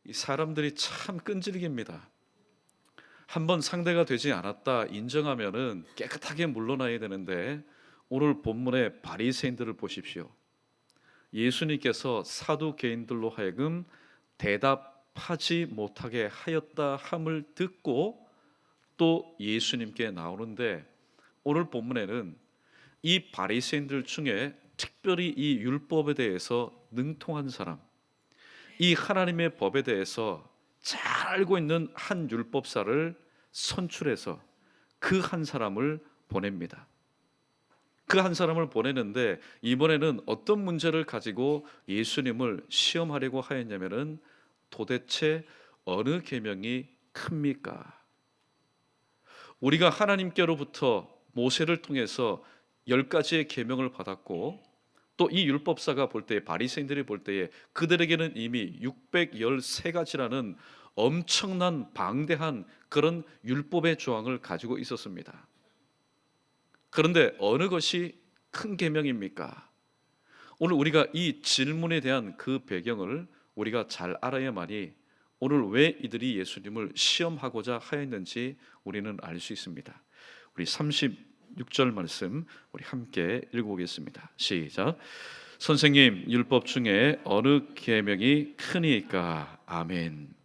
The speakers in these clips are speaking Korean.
이 사람들이 참 끈질깁니다. 한번 상대가 되지 않았다 인정하면은 깨끗하게 물러나야 되는데, 오늘 본문의 바리새인들을 보십시오. 예수님께서 사두개인들로 하여금 대답하지 못하게 하였다 함을 듣고 또 예수님께 나오는데, 오늘 본문에는 이 바리새인들 중에 특별히 이 율법에 대해서 능통한 사람, 이 하나님의 법에 대해서 잘 알고 있는 한 율법사를 선출해서 그 한 사람을 보냅니다. 그 한 사람을 보내는데, 이번에는 어떤 문제를 가지고 예수님을 시험하려고 하였냐면은, 도대체 어느 계명이 큽니까? 우리가 하나님께로부터 모세를 통해서 10가지의 계명을 받았고, 또 이 율법사가 볼 때에, 바리새인들이 볼 때에 그들에게는 이미 613가지라는 엄청난 방대한 그런 율법의 조항을 가지고 있었습니다. 그런데 어느 것이 큰 계명입니까? 오늘 우리가 이 질문에 대한 그 배경을 우리가 잘 알아야만이 오늘 왜 이들이 예수님을 시험하고자 하였는지 우리는 알 수 있습니다. 우리 36절 말씀 우리 함께 읽어보겠습니다. 시작. 선생님, 율법 중에 어느 계명이 크니까? 아멘.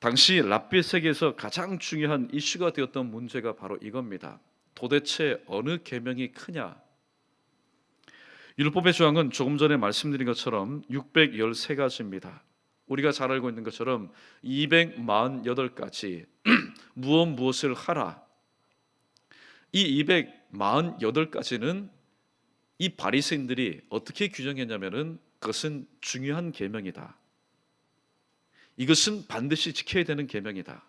당시 랍비 세계에서 가장 중요한 이슈가 되었던 문제가 바로 이겁니다. 도대체 어느 계명이 크냐? 율법의 조항은 조금 전에 말씀드린 것처럼 613가지입니다. 우리가 잘 알고 있는 것처럼 248가지 무엇을 하라. 이 248가지는 이 바리새인들이 어떻게 규정했냐면은, 그것은 중요한 계명이다. 이것은 반드시 지켜야 되는 계명이다.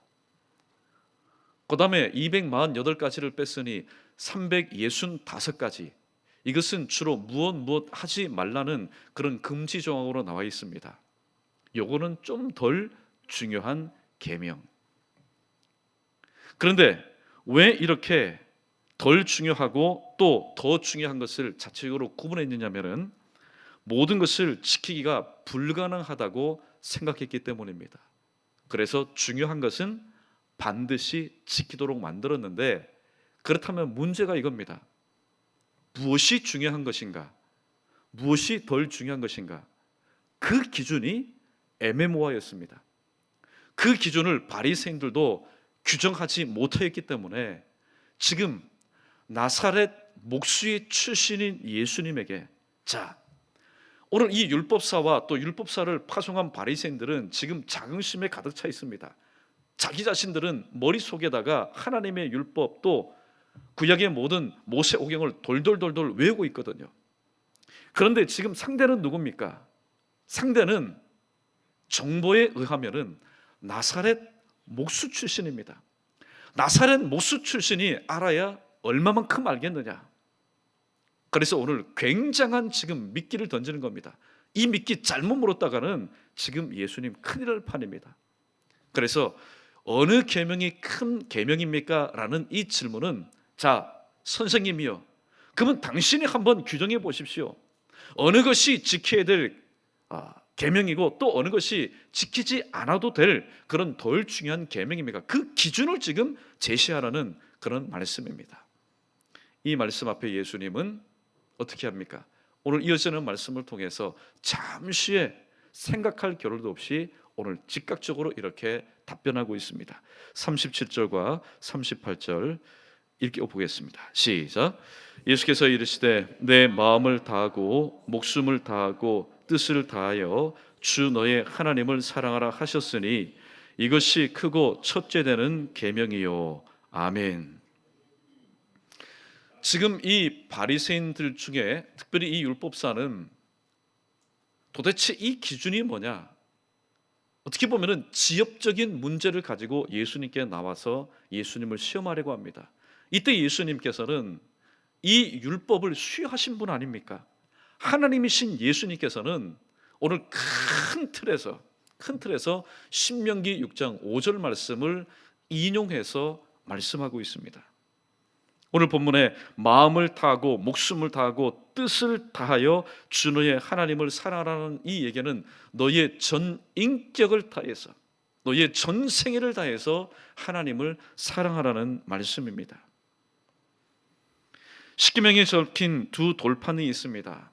그 다음에 248가지를 뺐으니 365가지, 이것은 주로 무엇 하지 말라는 그런 금지 조항으로 나와 있습니다. 요거는 좀 덜 중요한 계명. 그런데 왜 이렇게 덜 중요하고 또 더 중요한 것을 자체적으로 구분했느냐면은, 모든 것을 지키기가 불가능하다고 생각했기 때문입니다. 그래서 중요한 것은 반드시 지키도록 만들었는데, 그렇다면 문제가 이겁니다. 무엇이 중요한 것인가? 무엇이 덜 중요한 것인가? 그 기준이 애매모호하였습니다. 그 기준을 바리새인들도 규정하지 못하였기 때문에, 지금 나사렛 목수의 출신인 예수님에게, 자, 오늘 이 율법사와 또 율법사를 파송한 바리새인들은 지금 자긍심에 가득 차 있습니다. 자기 자신들은 머릿속에다가 하나님의 율법, 또 구약의 모든 모세오경을 돌돌 외우고 있거든요. 그런데 지금 상대는 누굽니까? 상대는 정보에 의하면은 나사렛 목수 출신입니다. 나사렛 목수 출신이 알아야 얼마만큼 알겠느냐. 그래서 오늘 굉장한 지금 미끼를 던지는 겁니다. 이 미끼 잘못 물었다가는 지금 예수님 큰일 날 판입니다. 그래서 어느 계명이 큰 계명입니까? 라는 이 질문은, 자, 선생님이요, 그러면 당신이 한번 규정해 보십시오. 어느 것이 지켜야 될 계명이고 또 어느 것이 지키지 않아도 될 그런 덜 중요한 계명입니까? 그 기준을 지금 제시하라는 그런 말씀입니다. 이 말씀 앞에 예수님은 어떻게 합니까? 오늘 이어지는 말씀을 통해서 잠시의 생각할 겨를도 없이 오늘 즉각적으로 이렇게 답변하고 있습니다. 37절과 38절 읽어보겠습니다. 시작. 예수께서 이르시되 내 마음을 다하고 목숨을 다하고 뜻을 다하여 주 너의 하나님을 사랑하라 하셨으니 이것이 크고 첫째 되는 계명이요. 아멘. 지금 이 바리새인들 중에 특별히 이 율법사는 도대체 이 기준이 뭐냐? 어떻게 보면은 지엽적인 문제를 가지고 예수님께 나와서 예수님을 시험하려고 합니다. 이때 예수님께서는 이 율법을 수여하신 분 아닙니까? 하나님이신 예수님께서는 오늘 큰 틀에서 신명기 6장 5절 말씀을 인용해서 말씀하고 있습니다. 오늘 본문에 마음을 다하고 목숨을 다하고 뜻을 다하여 주 너의 하나님을 사랑하라는 이 얘기는 너의 전 인격을 다해서, 너의 전 생애를 다해서 하나님을 사랑하라는 말씀입니다. 십계명에 적힌 두 돌판이 있습니다.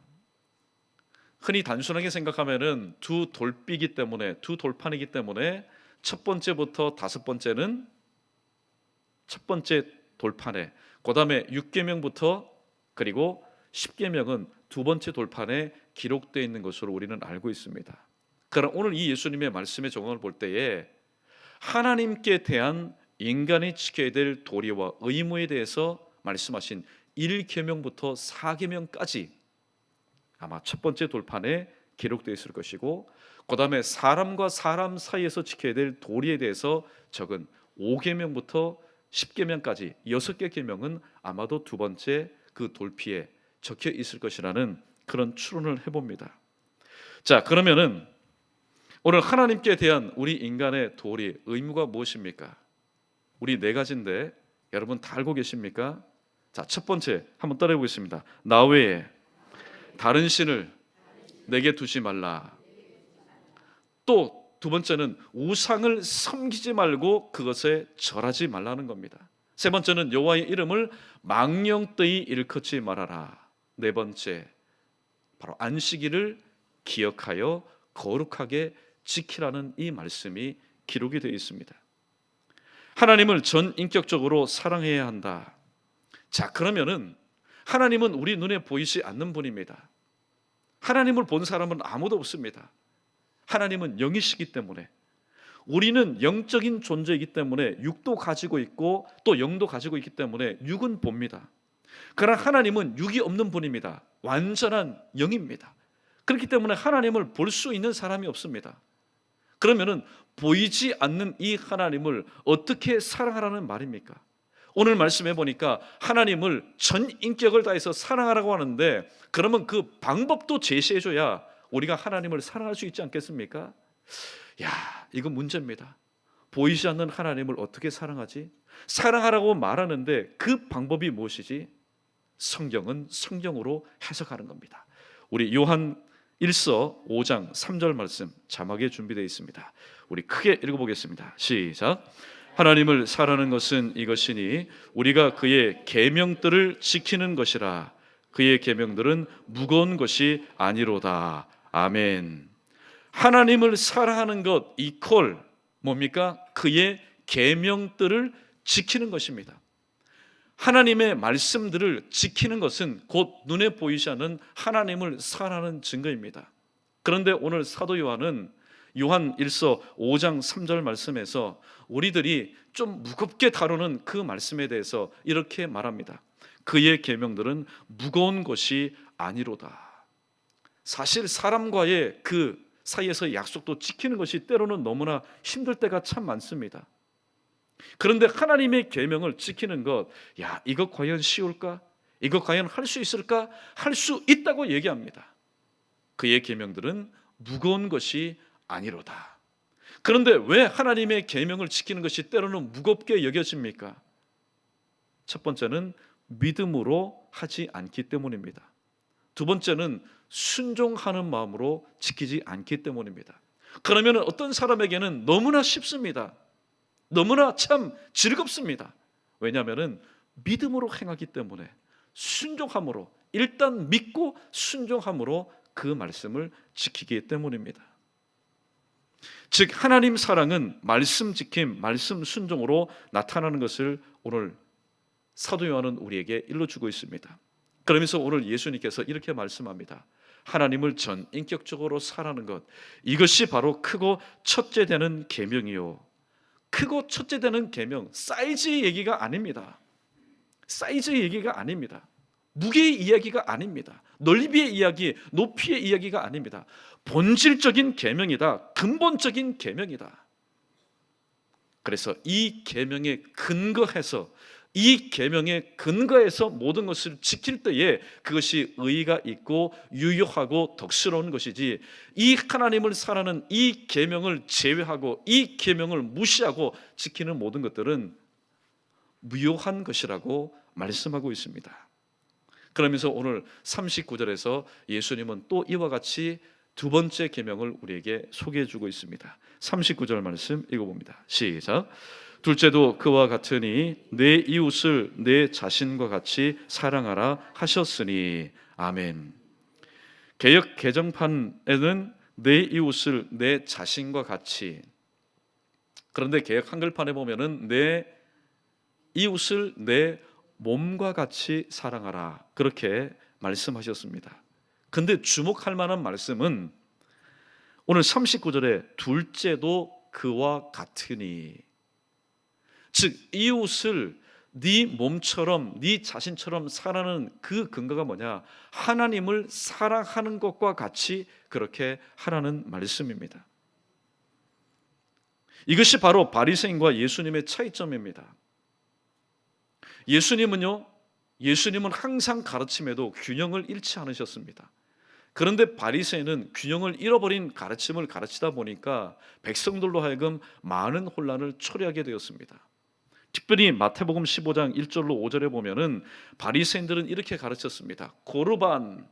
흔히 단순하게 생각하면은 두 돌비기 때문에, 두 돌판이기 때문에 첫 번째부터 다섯 번째는 첫 번째 돌판에, 그 다음에 6계명부터 그리고 10계명은 두 번째 돌판에 기록되어 있는 것으로 우리는 알고 있습니다. 그러나 오늘 이 예수님의 말씀의 정황을 볼 때에 하나님께 대한 인간이 지켜야 될 도리와 의무에 대해서 말씀하신 1계명부터 4계명까지 아마 첫 번째 돌판에 기록되어 있을 것이고, 그 다음에 사람과 사람 사이에서 지켜야 될 도리에 대해서 적은 5계명부터 10계명까지 6개 계명은 아마도 두 번째 그 돌피에 적혀 있을 것이라는 그런 추론을 해봅니다. 자, 그러면은 오늘 하나님께 대한 우리 인간의 도리, 의무가 무엇입니까? 우리 네 가지인데 여러분 다 알고 계십니까? 자, 첫 번째 한번 따라해 보겠습니다. 나 외에 다른 신을 내게 두지 말라. 또 두 번째는 우상을 섬기지 말고 그것에 절하지 말라는 겁니다. 세 번째는 여호와의 이름을 망령되이 일컫지 말아라. 네 번째, 바로 안식일을 기억하여 거룩하게 지키라는 이 말씀이 기록이 되어 있습니다. 하나님을 전인격적으로 사랑해야 한다. 자, 그러면은 하나님은 우리 눈에 보이지 않는 분입니다. 하나님을 본 사람은 아무도 없습니다. 하나님은 영이시기 때문에, 우리는 영적인 존재이기 때문에 육도 가지고 있고 또 영도 가지고 있기 때문에 육은 봅니다. 그러나 하나님은 육이 없는 분입니다. 완전한 영입니다. 그렇기 때문에 하나님을 볼 수 있는 사람이 없습니다. 그러면은 보이지 않는 이 하나님을 어떻게 사랑하라는 말입니까? 오늘 말씀해 보니까 하나님을 전 인격을 다해서 사랑하라고 하는데, 그러면 그 방법도 제시해 줘야 우리가 하나님을 사랑할 수 있지 않겠습니까? 야, 이거 문제입니다. 보이지 않는 하나님을 어떻게 사랑하지? 사랑하라고 말하는데 그 방법이 무엇이지? 성경은 성경으로 해석하는 겁니다. 우리 요한 1서 5장 3절 말씀 자막에 준비되어 있습니다. 우리 크게 읽어보겠습니다. 시작. 하나님을 사랑하는 것은 이것이니 우리가 그의 계명들을 지키는 것이라. 그의 계명들은 무거운 것이 아니로다. 아멘. 하나님을 사랑하는 것 이퀄 뭡니까? 그의 계명들을 지키는 것입니다. 하나님의 말씀들을 지키는 것은 곧 눈에 보이지 않는 하나님을 사랑하는 증거입니다. 그런데 오늘 사도 요한은 요한 1서 5장 3절 말씀에서 우리들이 좀 무겁게 다루는 그 말씀에 대해서 이렇게 말합니다. 그의 계명들은 무거운 것이 아니로다. 사실 사람과의 그 사이에서 약속도 지키는 것이 때로는 너무나 힘들 때가 참 많습니다. 그런데 하나님의 계명을 지키는 것, 야, 이거 과연 쉬울까? 이거 과연 할 수 있을까? 할 수 있다고 얘기합니다. 그의 계명들은 무거운 것이 아니로다. 그런데 왜 하나님의 계명을 지키는 것이 때로는 무겁게 여겨집니까? 첫 번째는 믿음으로 하지 않기 때문입니다. 두 번째는 순종하는 마음으로 지키지 않기 때문입니다. 그러면 어떤 사람에게는 너무나 쉽습니다. 너무나 참 즐겁습니다. 왜냐하면 믿음으로 행하기 때문에, 순종함으로, 일단 믿고 순종함으로 그 말씀을 지키기 때문입니다. 즉 하나님 사랑은 말씀 지킴, 말씀 순종으로 나타나는 것을 오늘 사도 요한은 우리에게 일러주고 있습니다. 그러면서 오늘 예수님께서 이렇게 말씀합니다. 하나님을 전인격적으로 사랑하는 것, 이것이 바로 크고 첫째 되는 계명이요. 크고 첫째 되는 계명, 사이즈 얘기가 아닙니다. 사이즈 얘기가 아닙니다. 무게의 이야기가 아닙니다. 넓이의 이야기, 높이의 이야기가 아닙니다. 본질적인 계명이다. 근본적인 계명이다. 그래서 이 계명에 근거해서, 이 계명에 근거해서 모든 것을 지킬 때에 그것이 의의가 있고 유효하고 덕스러운 것이지, 이 하나님을 사랑하는 이 계명을 제외하고 이 계명을 무시하고 지키는 모든 것들은 무효한 것이라고 말씀하고 있습니다. 그러면서 오늘 39절에서 예수님은 또 이와 같이 두 번째 계명을 우리에게 소개해 주고 있습니다. 39절 말씀 읽어봅니다. 시작. 둘째도 그와 같으니 내 이웃을 내 자신과 같이 사랑하라 하셨으니. 아멘. 개역 개정판에는 내 이웃을 내 자신과 같이, 그런데 개역 한글판에 보면은 내 이웃을 내 몸과 같이 사랑하라, 그렇게 말씀하셨습니다. 근데 주목할 만한 말씀은 오늘 39절에 둘째도 그와 같으니, 즉 이웃을 네 몸처럼 네 자신처럼 사랑하는 그 근거가 뭐냐? 하나님을 사랑하는 것과 같이 그렇게 하라는 말씀입니다. 이것이 바로 바리새인과 예수님의 차이점입니다. 예수님은 항상 가르침에도 균형을 잃지 않으셨습니다. 그런데 바리새인은 균형을 잃어버린 가르침을 가르치다 보니까 백성들로 하여금 많은 혼란을 초래하게 되었습니다. 특별히 마태복음 15장 1절로 5절에 보면은 바리새인들은 이렇게 가르쳤습니다. 고르반,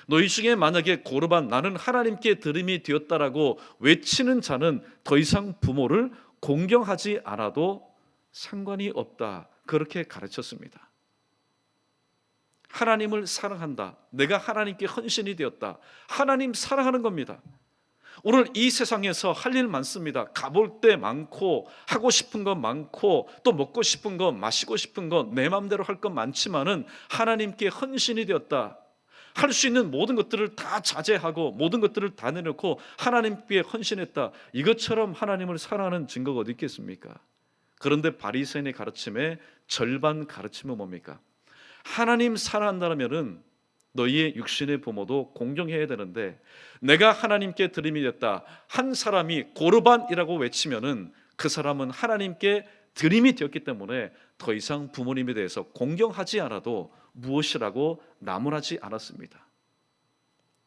너희 중에 만약에 고르반, 나는 하나님께 드림이 되었다라고 외치는 자는 더 이상 부모를 공경하지 않아도 상관이 없다, 그렇게 가르쳤습니다. 하나님을 사랑한다, 내가 하나님께 헌신이 되었다, 하나님 사랑하는 겁니다. 오늘 이 세상에서 할 일 많습니다. 가볼 데 많고 하고 싶은 것 많고 또 먹고 싶은 것 마시고 싶은 것 내 마음대로 할 것 많지만은 하나님께 헌신이 되었다, 할 수 있는 모든 것들을 다 자제하고 모든 것들을 다 내놓고 하나님께 헌신했다, 이것처럼 하나님을 사랑하는 증거가 어디 있겠습니까? 그런데 바리새인의 가르침의 절반 가르침은 뭡니까? 하나님 사랑한다면은 너희의 육신의 부모도 공경해야 되는데, 내가 하나님께 드림이 됐다, 한 사람이 고르반이라고 외치면은 그 사람은 하나님께 드림이 되었기 때문에 더 이상 부모님에 대해서 공경하지 않아도 무엇이라고 나무라지 않았습니다.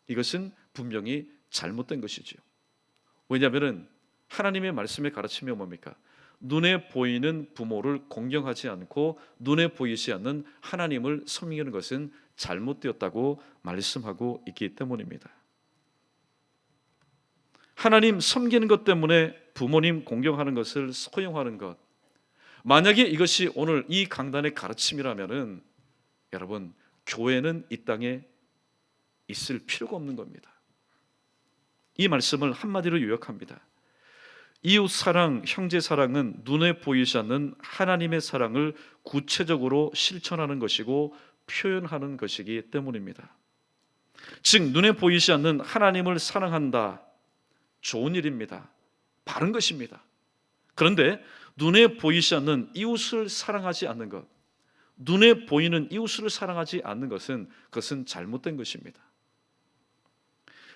이것은 분명히 잘못된 것이지요. 왜냐하면 하나님의 말씀의 가르침이 뭡니까? 눈에 보이는 부모를 공경하지 않고 눈에 보이지 않는 하나님을 섬기는 것은 잘못되었다고 말씀하고 있기 때문입니다. 하나님 섬기는 것 때문에 부모님 공경하는 것을 소용하는 것, 만약에 이것이 오늘 이 강단의 가르침이라면은 여러분, 교회는 이 땅에 있을 필요가 없는 겁니다. 이 말씀을 한마디로 요약합니다. 이웃 사랑, 형제 사랑은 눈에 보이지 않는 하나님의 사랑을 구체적으로 실천하는 것이고 표현하는 것이기 때문입니다. 즉 눈에 보이지 않는 하나님을 사랑한다, 좋은 일입니다. 바른 것입니다. 그런데 눈에 보이지 않는 이웃을 사랑하지 않는 것, 눈에 보이는 이웃을 사랑하지 않는 것은 그것은 잘못된 것입니다.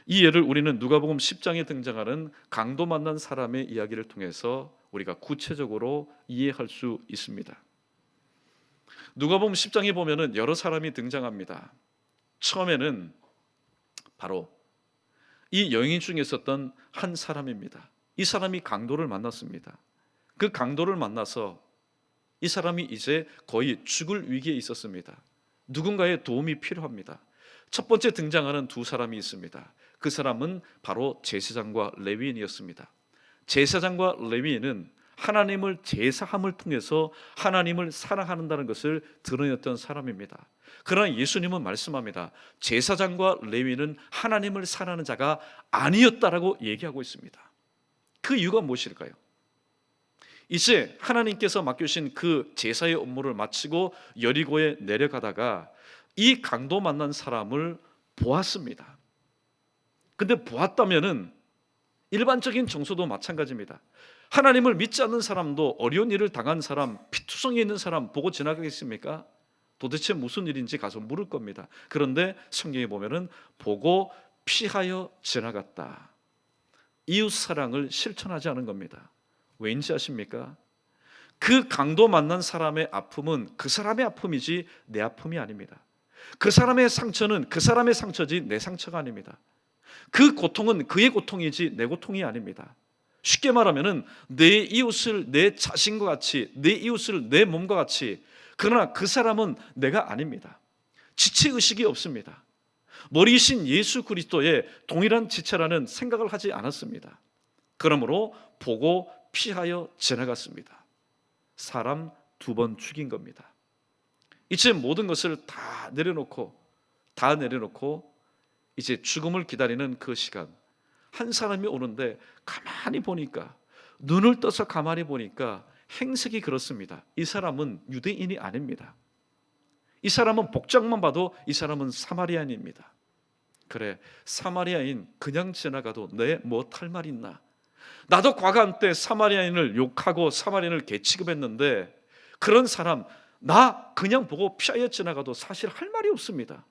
이 예를 우리는 누가복음 10장에 등장하는 강도 만난 사람의 이야기를 통해서 우리가 구체적으로 이해할 수 있습니다. 누가복음 10장에 보면은 여러 사람이 등장합니다. 처음에는 바로 이 여인 중에 있었던 한 사람입니다. 이 사람이 강도를 만났습니다. 그 강도를 만나서 이 사람이 이제 거의 죽을 위기에 있었습니다. 누군가의 도움이 필요합니다. 첫 번째 등장하는 두 사람이 있습니다. 그 사람은 바로 제사장과 레위인이었습니다. 제사장과 레위인은 하나님을 제사함을 통해서 하나님을 사랑한다는 것을 드러냈던 사람입니다. 그러나 예수님은 말씀합니다. 제사장과 레위인은 하나님을 사랑하는 자가 아니었다라고 얘기하고 있습니다. 그 이유가 무엇일까요? 이제 하나님께서 맡겨주신 그 제사의 업무를 마치고 여리고에 내려가다가 이 강도 만난 사람을 보았습니다. 근데 보았다면은 일반적인 정서도 마찬가지입니다. 하나님을 믿지 않는 사람도 어려운 일을 당한 사람, 피투성이 있는 사람 보고 지나가겠습니까? 도대체 무슨 일인지 가서 물을 겁니다. 그런데 성경에 보면은 보고 피하여 지나갔다. 이웃 사랑을 실천하지 않은 겁니다. 왠지 아십니까? 그 강도 만난 사람의 아픔은 그 사람의 아픔이지 내 아픔이 아닙니다. 그 사람의 상처는 그 사람의 상처지 내 상처가 아닙니다. 그 고통은 그의 고통이지 내 고통이 아닙니다. 쉽게 말하면은 내 이웃을 내 자신과 같이, 내 이웃을 내 몸과 같이, 그러나 그 사람은 내가 아닙니다. 지체의식이 없습니다. 머리이신 예수 그리스도의 동일한 지체라는 생각을 하지 않았습니다. 그러므로 보고 피하여 지나갔습니다. 사람 2번 죽인 겁니다. 이제 모든 것을 다 내려놓고 이제 죽음을 기다리는 그 시간, 한 사람이 오는데 가만히 보니까, 눈을 떠서 가만히 보니까 행색이 그렇습니다. 이 사람은 유대인이 아닙니다. 이 사람은 복장만 봐도 이 사람은 사마리아인입니다. 그래, 사마리아인 그냥 지나가도 내 뭐 탈 말 있나? 나도 과거한 때 사마리아인을 욕하고 사마리아인을 개취급했는데 그런 사람 나 그냥 보고 피하여 지나가도 사실 할 말이 없습니다.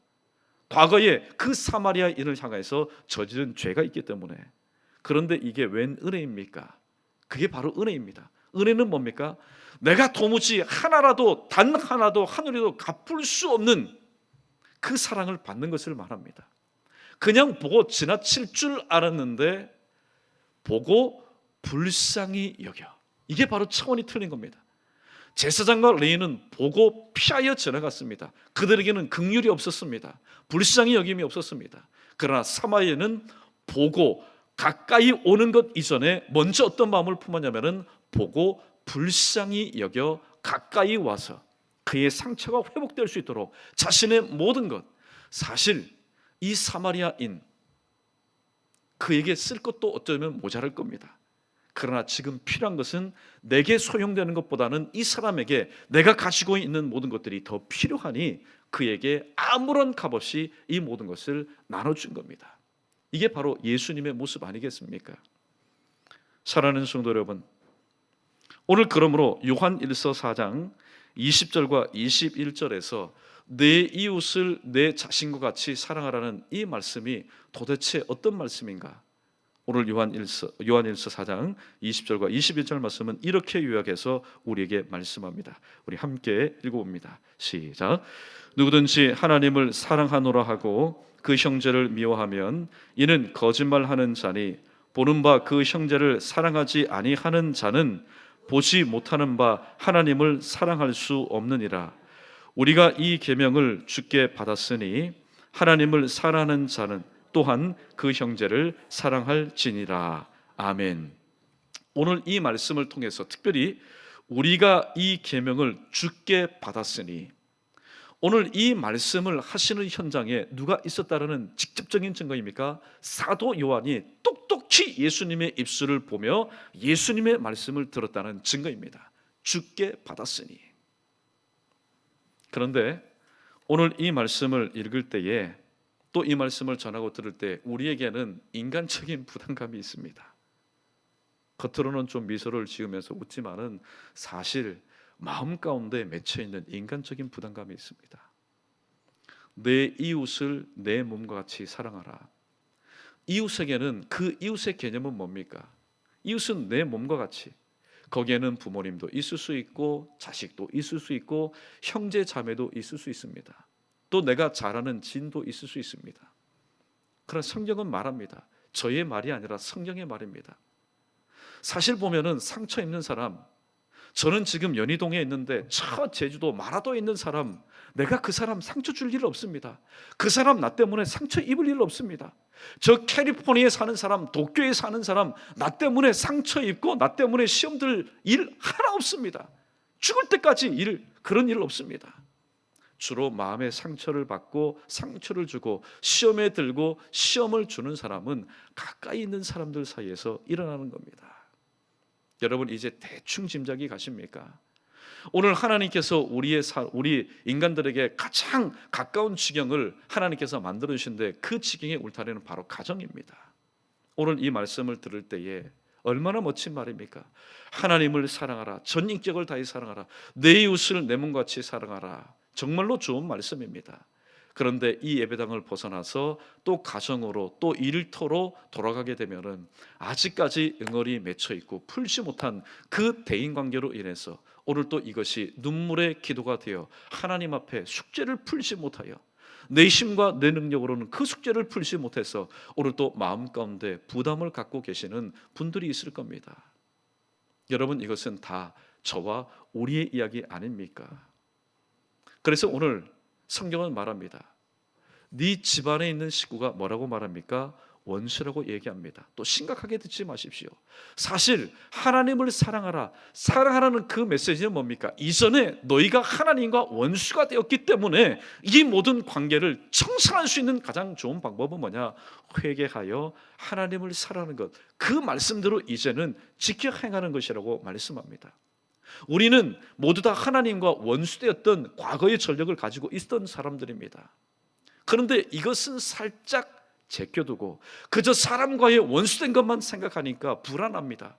과거에 그 사마리아인을 향해서 저지른 죄가 있기 때문에. 그런데 이게 웬 은혜입니까? 그게 바로 은혜입니다. 은혜는 뭡니까? 내가 도무지 하나라도 단 하나도 하늘에도 갚을 수 없는 그 사랑을 받는 것을 말합니다. 그냥 보고 지나칠 줄 알았는데 보고 불쌍히 여겨. 이게 바로 차원이 틀린 겁니다. 제사장과 레위인은 보고 피하여 지나갔습니다. 그들에게는 긍휼이 없었습니다. 불쌍히 여김이 없었습니다. 그러나 사마리아는 보고 가까이 오는 것 이전에 먼저 어떤 마음을 품었냐면은 보고 불쌍히 여겨 가까이 와서 그의 상처가 회복될 수 있도록 자신의 모든 것, 사실 이 사마리아인 그에게 쓸 것도 어쩌면 모자랄 겁니다. 그러나 지금 필요한 것은 내게 소용되는 것보다는 이 사람에게 내가 가지고 있는 모든 것들이 더 필요하니 그에게 아무런 값 없이 이 모든 것을 나눠준 겁니다. 이게 바로 예수님의 모습 아니겠습니까? 사랑하는 성도 여러분, 오늘 그러므로 요한 1서 4장 20절과 21절에서 내 이웃을 내 자신과 같이 사랑하라는 이 말씀이 도대체 어떤 말씀인가? 오늘 요한일서 4장 20절과 21절 말씀은 이렇게 요약해서 우리에게 말씀합니다. 우리 함께 읽어봅니다. 시작. 누구든지 하나님을 사랑하노라 하고 그 형제를 미워하면 이는 거짓말하는 자니 보는 바 그 형제를 사랑하지 아니하는 자는 보지 못하는 바 하나님을 사랑할 수 없느니라. 우리가 이 계명을 주께 받았으니 하나님을 사랑하는 자는 또한 그 형제를 사랑할지니라. 아멘. 오늘 이 말씀을 통해서 특별히 우리가 이 계명을 주께 받았으니, 오늘 이 말씀을 하시는 현장에 누가 있었다라는 직접적인 증거입니까? 사도 요한이 똑똑히 예수님의 입술을 보며 예수님의 말씀을 들었다는 증거입니다. 주께 받았으니. 그런데 오늘 이 말씀을 읽을 때에, 또 이 말씀을 전하고 들을 때 우리에게는 인간적인 부담감이 있습니다. 겉으로는 좀 미소를 지으면서 웃지만은 사실 마음 가운데 맺혀 있는 인간적인 부담감이 있습니다. 내 이웃을 내 몸과 같이 사랑하라. 이웃에게는 그 이웃의 개념은 뭡니까? 이웃은 내 몸과 같이, 거기에는 부모님도 있을 수 있고 자식도 있을 수 있고 형제 자매도 있을 수 있습니다. 또 내가 잘 아는 지인도 있을 수 있습니다. 그러나 성경은 말합니다. 저의 말이 아니라 성경의 말입니다. 사실 보면은 상처 입는 사람, 저는 지금 연희동에 있는데 저 제주도 마라도에 있는 사람, 내가 그 사람 상처 줄 일 없습니다. 그 사람 나 때문에 상처 입을 일 없습니다. 저 캘리포니아에 사는 사람, 도쿄에 사는 사람, 나 때문에 상처 입고 나 때문에 시험 들 일 하나 없습니다. 죽을 때까지 그런 일 없습니다. 주로 마음의 상처를 받고 상처를 주고 시험에 들고 시험을 주는 사람은 가까이 있는 사람들 사이에서 일어나는 겁니다. 여러분 이제 대충 짐작이 가십니까? 오늘 하나님께서 우리 인간들에게 가장 가까운 지경을 하나님께서 만들어 주신데 그 지경의 울타리는 바로 가정입니다. 오늘 이 말씀을 들을 때에 얼마나 멋진 말입니까? 하나님을 사랑하라, 전 인격을 다해 사랑하라, 내 이웃을 내 몸같이 사랑하라. 정말로 좋은 말씀입니다. 그런데 이 예배당을 벗어나서 또 가정으로 또 일터로 돌아가게 되면은 아직까지 응어리 맺혀 있고 풀지 못한 그 대인관계로 인해서 오늘 또 이것이 눈물의 기도가 되어 하나님 앞에 숙제를 풀지 못하여 내 힘과 내 능력으로는 그 숙제를 풀지 못해서 오늘 또 마음 가운데 부담을 갖고 계시는 분들이 있을 겁니다. 여러분 이것은 다 저와 우리의 이야기 아닙니까? 그래서 오늘 성경은 말합니다. 네 집안에 있는 식구가 뭐라고 말합니까? 원수라고 얘기합니다. 또 심각하게 듣지 마십시오. 사실 하나님을 사랑하라, 사랑하라는 그 메시지는 뭡니까? 이전에 너희가 하나님과 원수가 되었기 때문에 이 모든 관계를 청산할 수 있는 가장 좋은 방법은 뭐냐? 회개하여 하나님을 사랑하는 것. 그 말씀대로 이제는 지켜 행하는 것이라고 말씀합니다. 우리는 모두 다 하나님과 원수되었던 과거의 전력을 가지고 있던 사람들입니다. 그런데 이것은 살짝 제껴두고 그저 사람과의 원수된 것만 생각하니까 불안합니다.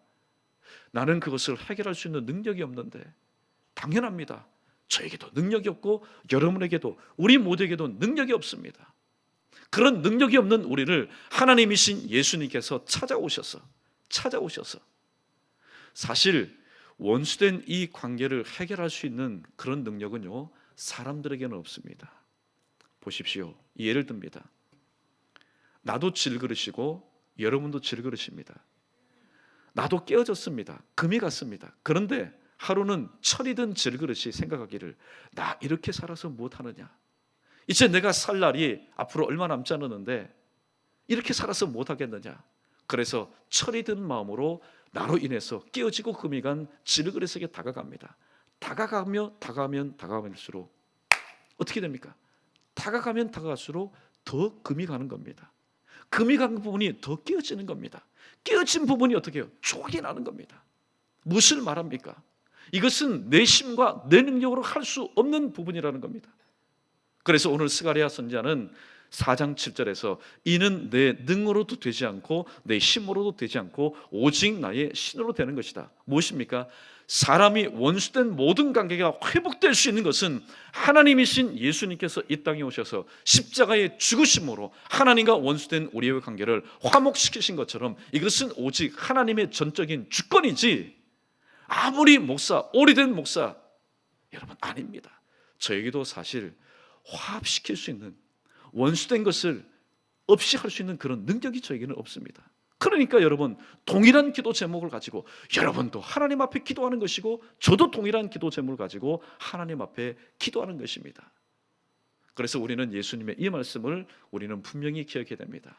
나는 그것을 해결할 수 있는 능력이 없는데, 당연합니다. 저에게도 능력이 없고 여러분에게도, 우리 모두에게도 능력이 없습니다. 그런 능력이 없는 우리를 하나님이신 예수님께서 찾아오셔서 사실 원수된 이 관계를 해결할 수 있는 그런 능력은요, 사람들에게는 없습니다. 보십시오. 예를 듭니다. 나도 질그릇이고 여러분도 질그릇입니다. 나도 깨어졌습니다. 금이 갔습니다. 그런데 하루는 철이 든 질그릇이 생각하기를, 나 이렇게 살아서 못하느냐, 이제 내가 살 날이 앞으로 얼마 남지 않았는데 이렇게 살아서 못하겠느냐. 그래서 철이 든 마음으로 나로 인해서 깨어지고 금이 간 질그릇에게 다가갑니다. 다가가면일수록 어떻게 됩니까? 다가가면 다가갈수록 더 금이 가는 겁니다. 금이 간 부분이 더 깨어지는 겁니다. 깨어진 부분이 어떻게 해요? 촉이 나는 겁니다. 무엇을 말합니까? 이것은 내 힘과 내 능력으로 할 수 없는 부분이라는 겁니다. 그래서 오늘 스가랴 선지자는 4장 7절에서 이는 내 능으로도 되지 않고 내 힘으로도 되지 않고 오직 나의 신으로 되는 것이다. 무엇입니까? 사람이 원수된 모든 관계가 회복될 수 있는 것은 하나님이신 예수님께서 이 땅에 오셔서 십자가의 죽으심으로 하나님과 원수된 우리의 관계를 화목시키신 것처럼 이것은 오직 하나님의 전적인 주권이지, 아무리 목사, 오래된 목사 여러분 아닙니다. 저에게도 사실 화합시킬 수 있는, 원수된 것을 없이 할 수 있는 그런 능력이 저에게는 없습니다. 그러니까 여러분, 동일한 기도 제목을 가지고 여러분도 하나님 앞에 기도하는 것이고 저도 동일한 기도 제목을 가지고 하나님 앞에 기도하는 것입니다. 그래서 우리는 예수님의 이 말씀을 우리는 분명히 기억해야 됩니다.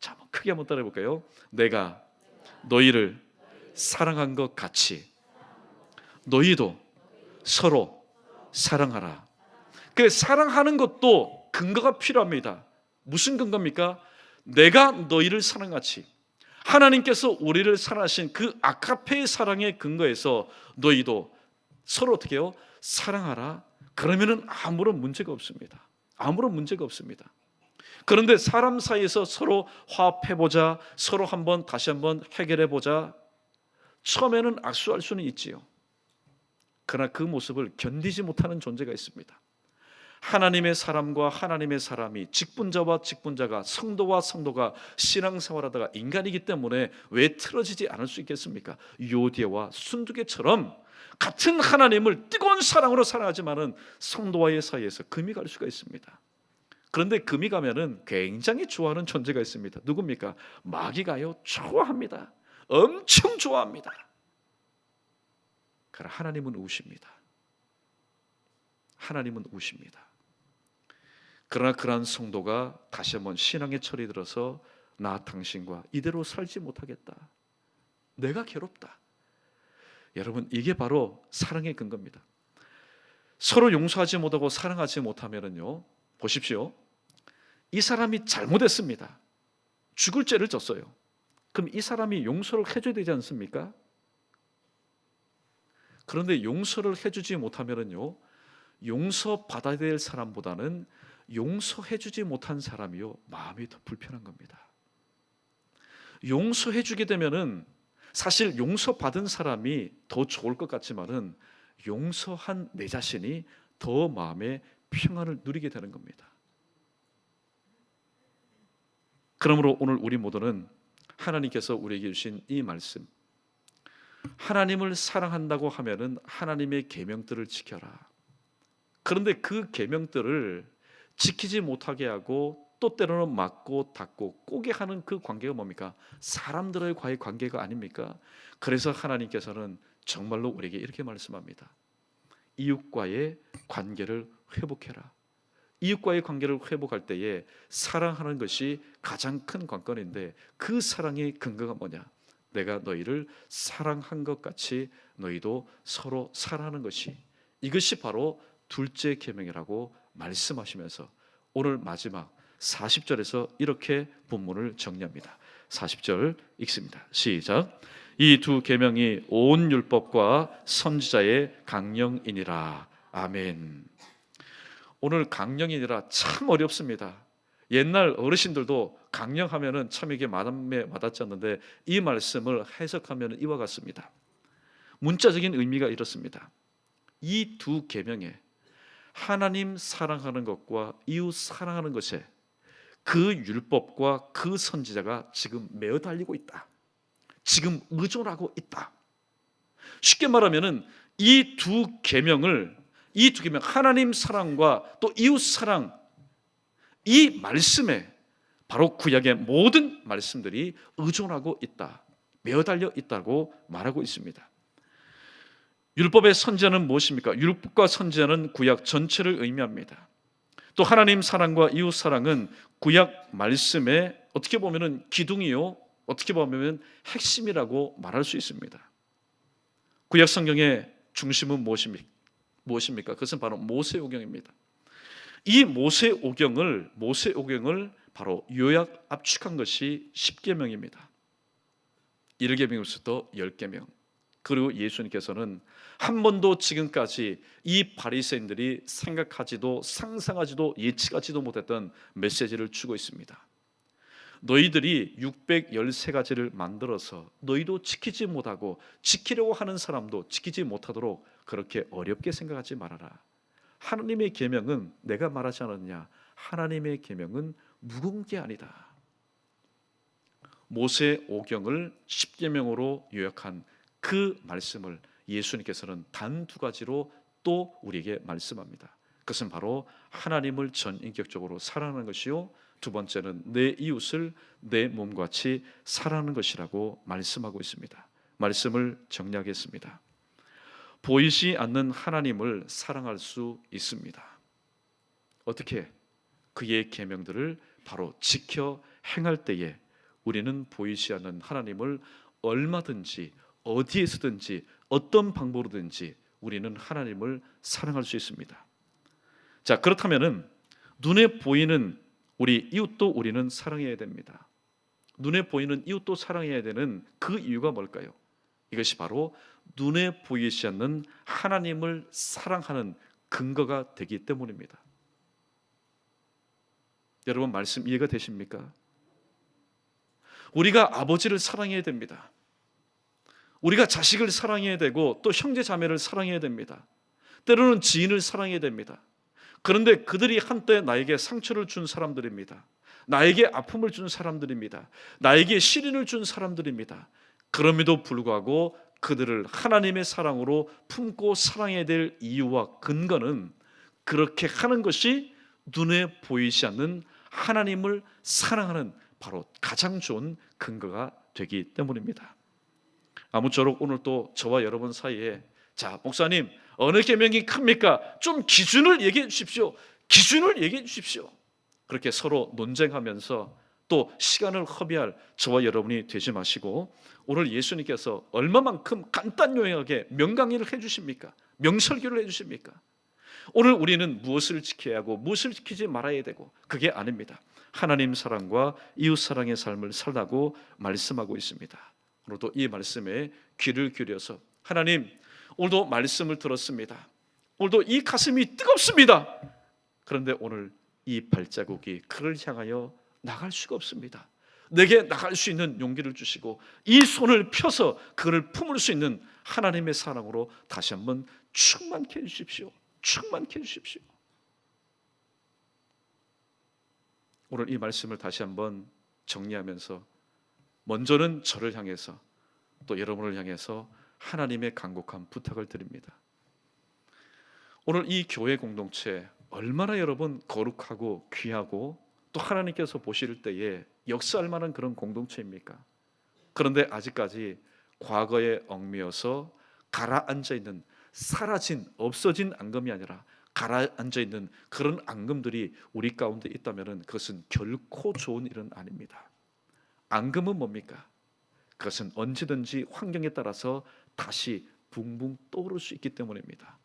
자, 한번 크게 한번 따라해 볼까요? 내가 너희를 사랑한 것 같이 너희도 서로 사랑하라. 그 사랑하는 것도 근거가 필요합니다. 무슨 근거입니까? 내가 너희를 사랑같이, 하나님께서 우리를 사랑하신 그 아카페의 사랑의 근거에서 너희도 서로 어떻게 해요? 사랑하라. 그러면은 아무런 문제가 없습니다. 아무런 문제가 없습니다. 그런데 사람 사이에서 서로 화합해보자, 서로 다시 한번 해결해보자, 처음에는 악수할 수는 있지요. 그러나 그 모습을 견디지 못하는 존재가 있습니다. 하나님의 사람과 하나님의 사람이, 직분자와 직분자가, 성도와 성도가 신앙생활하다가 인간이기 때문에 왜 틀어지지 않을 수 있겠습니까? 요디에와 순두개처럼 같은 하나님을 뜨거운 사랑으로 사랑하지만은 성도와의 사이에서 금이 갈 수가 있습니다. 그런데 금이 가면은 굉장히 좋아하는 존재가 있습니다. 누굽니까? 마귀가요, 좋아합니다. 엄청 좋아합니다. 그러나 하나님은 우십니다. 하나님은 우십니다. 그러나 그러한 성도가 다시 한번 신앙의 철이 들어서 나 당신과 이대로 살지 못하겠다, 내가 괴롭다. 여러분, 이게 바로 사랑의 근거입니다. 서로 용서하지 못하고 사랑하지 못하면요, 보십시오. 이 사람이 잘못했습니다. 죽을 죄를 졌어요. 그럼 이 사람이 용서를 해줘야 되지 않습니까? 그런데 용서를 해주지 못하면요, 용서받아야 될 사람보다는 용서해주지 못한 사람이요, 마음이 더 불편한 겁니다. 용서해주게 되면은 사실 용서받은 사람이 더 좋을 것 같지만은 용서한 내 자신이 더 마음의 평안을 누리게 되는 겁니다. 그러므로 오늘 우리 모두는 하나님께서 우리에게 주신 이 말씀, 하나님을 사랑한다고 하면은 하나님의 계명들을 지켜라. 그런데 그 계명들을 지키지 못하게 하고 또 때로는 막고 닫고 꼬게 하는 그 관계가 뭡니까? 사람들과의 관계가 아닙니까? 그래서 하나님께서는 정말로 우리에게 이렇게 말씀합니다. 이웃과의 관계를 회복해라. 이웃과의 관계를 회복할 때에 사랑하는 것이 가장 큰 관건인데, 그 사랑의 근거가 뭐냐? 내가 너희를 사랑한 것 같이 너희도 서로 사랑하는 것이, 이것이 바로 둘째 계명이라고 말씀하시면서 오늘 마지막 40절에서 이렇게 본문을 정리합니다. 40절 읽습니다. 시작. 이 두 계명이 온 율법과 선지자의 강령이니라. 아멘. 오늘 강령이니라 참 어렵습니다. 옛날 어르신들도 강령하면은 참 이게 마음에 와닿지 않는데, 이 말씀을 해석하면 이와 같습니다. 문자적인 의미가 이렇습니다. 이 두 계명에 하나님 사랑하는 것과 이웃 사랑하는 것에 그 율법과 그 선지자가 지금 매어 달리고 있다. 지금 의존하고 있다. 쉽게 말하면은 이 두 계명, 하나님 사랑과 또 이웃 사랑, 이 말씀에 바로 구약의 모든 말씀들이 의존하고 있다, 매어 달려 있다고 말하고 있습니다. 율법의 선지자는 무엇입니까? 율법과 선지자는 구약 전체를 의미합니다. 또 하나님 사랑과 이웃 사랑은 구약 말씀의 어떻게 보면은 기둥이요, 어떻게 보면 핵심이라고 말할 수 있습니다. 구약 성경의 중심은 무엇입니까? 그것은 바로 모세오경입니다. 이 모세오경을 바로 요약 압축한 것이 10계명입니다. 1계명에서부터 10계명. 그리고 예수님께서는 한 번도 지금까지 이 바리새인들이 생각하지도 상상하지도 예측하지도 못했던 메시지를 주고 있습니다. 너희들이 613가지를 만들어서 너희도 지키지 못하고 지키려고 하는 사람도 지키지 못하도록 그렇게 어렵게 생각하지 말아라. 하나님의 계명은 내가 말하지 않았냐? 하나님의 계명은 무거운 게 아니다. 모세오경을 10계명으로 요약한 그 말씀을 예수님께서는 단 두 가지로 또 우리에게 말씀합니다. 그것은 바로 하나님을 전인격적으로 사랑하는 것이요, 두 번째는 내 이웃을 내 몸같이 사랑하는 것이라고 말씀하고 있습니다. 말씀을 정리하겠습니다. 보이지 않는 하나님을 사랑할 수 있습니다. 어떻게? 그의 계명들을 바로 지켜 행할 때에 우리는 보이지 않는 하나님을 얼마든지 어디에서든지 어떤 방법으로든지 우리는 하나님을 사랑할 수 있습니다. 자, 그렇다면은 눈에 보이는 우리 이웃도 우리는 사랑해야 됩니다. 눈에 보이는 이웃도 사랑해야 되는 그 이유가 뭘까요? 이것이 바로 눈에 보이지 않는 하나님을 사랑하는 근거가 되기 때문입니다. 여러분, 말씀 이해가 되십니까? 우리가 아버지를 사랑해야 됩니다. 우리가 자식을 사랑해야 되고 또 형제 자매를 사랑해야 됩니다. 때로는 지인을 사랑해야 됩니다. 그런데 그들이 한때 나에게 상처를 준 사람들입니다. 나에게 아픔을 준 사람들입니다. 나에게 시련을 준 사람들입니다. 그럼에도 불구하고 그들을 하나님의 사랑으로 품고 사랑해야 될 이유와 근거는 그렇게 하는 것이 눈에 보이지 않는 하나님을 사랑하는 바로 가장 좋은 근거가 되기 때문입니다. 아무쪼록 오늘 또 저와 여러분 사이에, 자, 목사님 어느 계명이 큽니까? 좀 기준을 얘기해 주십시오. 기준을 얘기해 주십시오. 그렇게 서로 논쟁하면서 또 시간을 허비할 저와 여러분이 되지 마시고, 오늘 예수님께서 얼마만큼 간단 요약하게 명강의를 해주십니까? 명설교를 해주십니까? 오늘 우리는 무엇을 지켜야 하고 무엇을 지키지 말아야 되고, 그게 아닙니다. 하나님 사랑과 이웃 사랑의 삶을 살라고 말씀하고 있습니다. 오늘도 이 말씀에 귀를 기울여서, 하나님 오늘도 말씀을 들었습니다. 오늘도 이 가슴이 뜨겁습니다. 그런데 오늘 이 발자국이 그를 향하여 나갈 수가 없습니다. 내게 나갈 수 있는 용기를 주시고 이 손을 펴서 그를 품을 수 있는 하나님의 사랑으로 다시 한번 충만케 해주십시오. 충만케 해주십시오. 오늘 이 말씀을 다시 한번 정리하면서, 먼저는 저를 향해서 또 여러분을 향해서 하나님의 간곡한 부탁을 드립니다. 오늘 이 교회 공동체 얼마나 여러분 거룩하고 귀하고 또 하나님께서 보실 때에 역사할 만한 그런 공동체입니까? 그런데 아직까지 과거에 얽매여서 가라앉아 있는 사라진 없어진 앙금이 아니라 가라앉아 있는 그런 앙금들이 우리 가운데 있다면 그것은 결코 좋은 일은 아닙니다. 앙금은 뭡니까? 그것은 언제든지 환경에 따라서 다시 붕붕 떠오를 수 있기 때문입니다.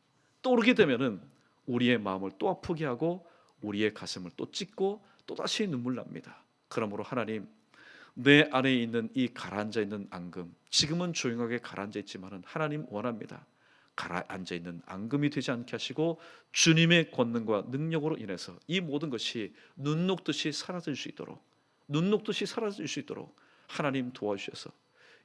떠오르게 되면은 우리의 마음을 또 아프게 하고 우리의 가슴을 또 찢고 또 다시 눈물 납니다. 그러므로 하나님, 내 안에 있는 이 가라앉아 있는 앙금, 지금은 조용하게 가라앉아 있지만은 하나님 원합니다. 가라앉아 있는 앙금이 되지 않게 하시고 주님의 권능과 능력으로 인해서 이 모든 것이 눈 녹듯이 사라질 수 있도록, 눈 녹듯이 사라질 수 있도록 하나님 도와주셔서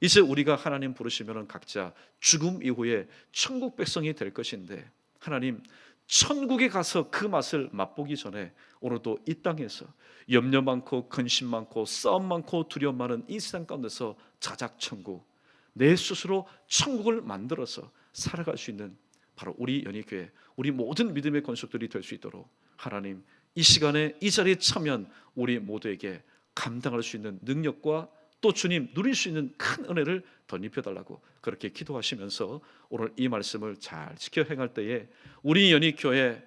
이제 우리가 하나님 부르시면 각자 죽음 이후에 천국 백성이 될 것인데, 하나님 천국에 가서 그 맛을 맛보기 전에 오늘도 이 땅에서 염려 많고 근심 많고 싸움 많고 두려움 많은 이 세상 가운데서 자작천국, 내 스스로 천국을 만들어서 살아갈 수 있는 바로 우리 연희교회, 우리 모든 믿음의 권속들이 될 수 있도록 하나님 이 시간에 이 자리에 참여한 우리 모두에게 감당할 수 있는 능력과 또 주님 누릴 수 있는 큰 은혜를 덧입혀달라고 그렇게 기도하시면서 오늘 이 말씀을 잘 지켜 행할 때에 우리 연희교회,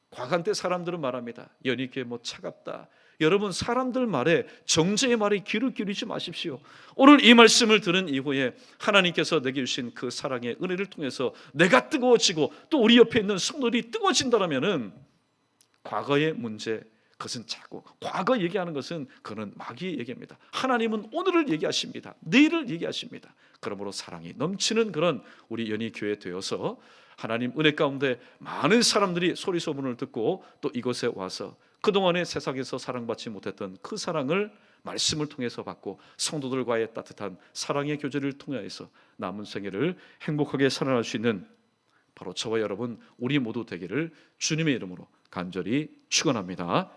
과간때 사람들은 말합니다. 연희교회 뭐 차갑다. 여러분, 사람들 말에, 정죄의 말에 귀를 기울이지 마십시오. 오늘 이 말씀을 들은 이후에 하나님께서 내게 주신 그 사랑의 은혜를 통해서 내가 뜨거워지고 또 우리 옆에 있는 성도들이 뜨거워진다면은 과거의 문제, 그것은 자꾸 과거 얘기하는 것은 그는 마귀의 얘기입니다. 하나님은 오늘을 얘기하십니다. 내일을 얘기하십니다. 그러므로 사랑이 넘치는 그런 우리 연희교회 되어서 하나님 은혜 가운데 많은 사람들이 소리 소문을 듣고 또 이곳에 와서 그동안의 세상에서 사랑받지 못했던 그 사랑을 말씀을 통해서 받고 성도들과의 따뜻한 사랑의 교제를 통해서 남은 생애를 행복하게 살아갈 수 있는 바로 저와 여러분 우리 모두 되기를 주님의 이름으로 간절히 축원합니다.